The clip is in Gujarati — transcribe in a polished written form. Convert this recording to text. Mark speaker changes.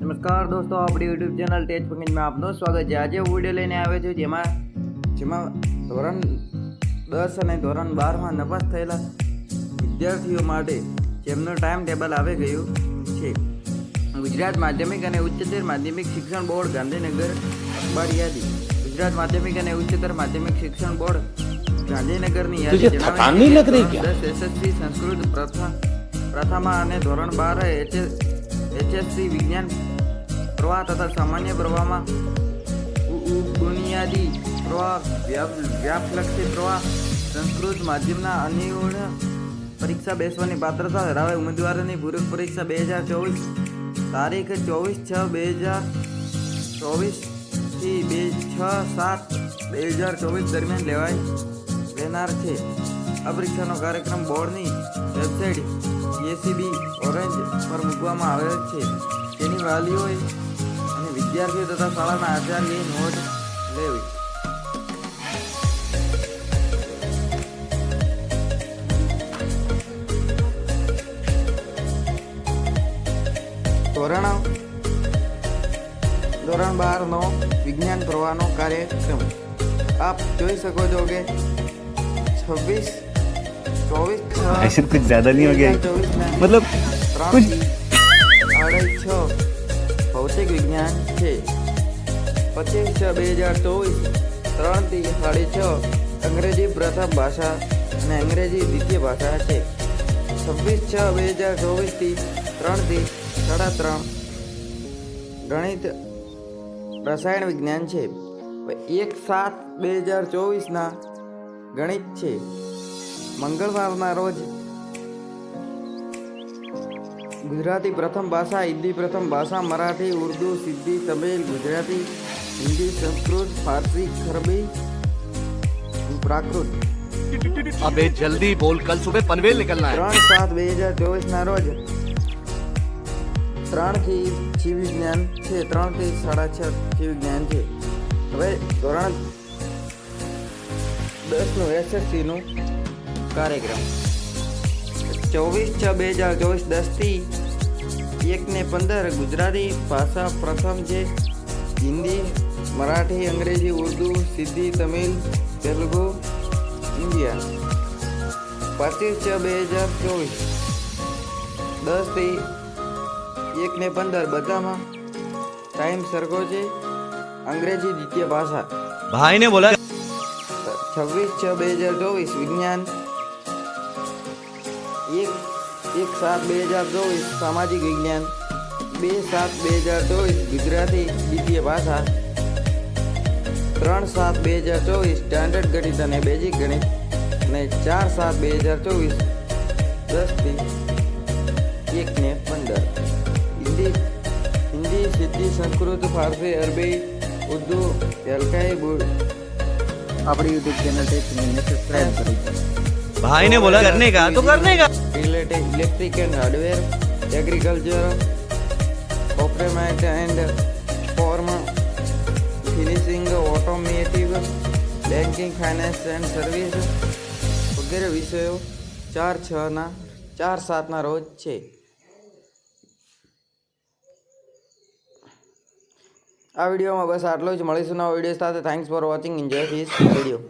Speaker 1: નમસ્કાર દોસ્તો, આપણી યુટ્યુબ ચેનલ તેજ પંકજમાં આપનું સ્વાગત છે। આજે વિડીયો લઈને આવ્યો છું જેમાં ધોરણ 10 અને ધોરણ 12માં નપાસ થયેલા વિદ્યાર્થીઓ માટે જેમનું ટાઈમ ટેબલ આવી ગયું છે। ગુજરાત માધ્યમિક અને ઉચ્ચતર માધ્યમિક શિક્ષણ બોર્ડ ગાંધીનગર અખબાર યાદી। ગુજરાત માધ્યમિક અને ઉચ્ચતર માધ્યમિક શિક્ષણ બોર્ડ ગાંધીનગરની યાદી જણાવે છે કે 10 એસએસસી સંસ્કૃત પ્રથમા અને ધોરણ 12 એચએસસી વિજ્ઞાન પ્રવાહ તથા સામાન્ય પ્રવાહમાં બુનિયાદી પ્રવાહ, વ્યાપલક્ષી પ્રવાહ, સંસ્કૃત માધ્યમના અનિવાર્ય પરીક્ષા બેસવાની પાત્રતા ધરાવે ઉમેદવારોની પૂરક પરીક્ષા 2024 તારીખ 24/6/2024 થી 6/7/2024 દરમિયાન લેનાર છે। આ પરીક્ષાનો કાર્યક્રમ બોર્ડની વેબસાઇટ એસીબી ઓરેન્જ પર મૂકવામાં આવેલ છે। તેની વાલીઓએ અને વિદ્યાર્થીઓ તથા શાળાના આચાર્યએ નોંધ લેવી। ધોરણ 12નો વિજ્ઞાન પ્રવાહનો કાર્યક્રમ આપ જોઈ શકો છો કે 24/6
Speaker 2: ऐसे कुछ ज्यादा नहीं हो गया मतलब कुछ
Speaker 1: 6 ભૌતિક વિજ્ઞાન છે। 25/6/2024 3 થી 6:30 અંગ્રેજી પ્રથમ ભાષા અને અંગ્રેજી દ્વિતીય ભાષા છે। 26/6/2024 થી 3 થી 3:30 ગણિત રસાયણ વિજ્ઞાન છે। 1/7/2024 ગણિત છે। મંગળવારના રોજ ગુજરાતી પ્રથમ ભાષા, હિન્દી પ્રથમ ભાષા, મરાઠી, ઉર્દू, સિંધી, તમિલ, ગુજરાતી, હિન્દી, સંસ્કૃત, फारसी, अरबी, प्राकृत।
Speaker 3: अबे जल्दी बोल, कल सुबह पनवेल निकलना है।
Speaker 1: 3/7/2024 રોજ 3 થી જીવ વિજ્ઞાન છે। 3 થી 6:30 જીવ વિજ્ઞાન છે। હવે ધોરણ 10નું એસએસસી નું કાર્યક્રમ 24/6/2024 10 થી 1:15 ગુજરાતી ભાષા પ્રથમ છે। હિન્દી, મરાઠી, અંગ્રેજી, ઉર્દू, સિંધી, તમિલ, તેલુગુ, ઇન્ડિયા। 25/6/2024 10 થી 1:15 બધામાં ટાઈમ સરખો છે। અંગ્રેજી દ્વિતીય ભાષા।
Speaker 2: भाई ने बोला
Speaker 1: 26/6/2024 વિજ્ઞાન। 1/7/2024 સામાજિક વિજ્ઞાન। 2/7/2024 ગુજરાતી દ્વિતીય ભાષા। 3/7/2024 સ્ટાન્ડર્ડ ગણિત અને બેઝિક ગણિત અને 4/7/2024 10 થી 1:15 હિન્દી, સિંધી, સંસ્કૃત, फारसी, अरबी, उर्दू, तेलुगु। આપણી યુટ્યુબ ચેનલ છે તેને સબસ્ક્રાઇબ કરી।
Speaker 2: भाई ने बोला करने का तो करने का।
Speaker 1: Related electric and hardware, agriculture, automate and form finishing, automotive, banking, finance and service વગેરે વિષયો 4/7 રોજ છે। આ વિડીયોમાં બસ આટલું જ। મળીશું નવા વિડીયો સાથે। Thanks for watching, enjoy this video.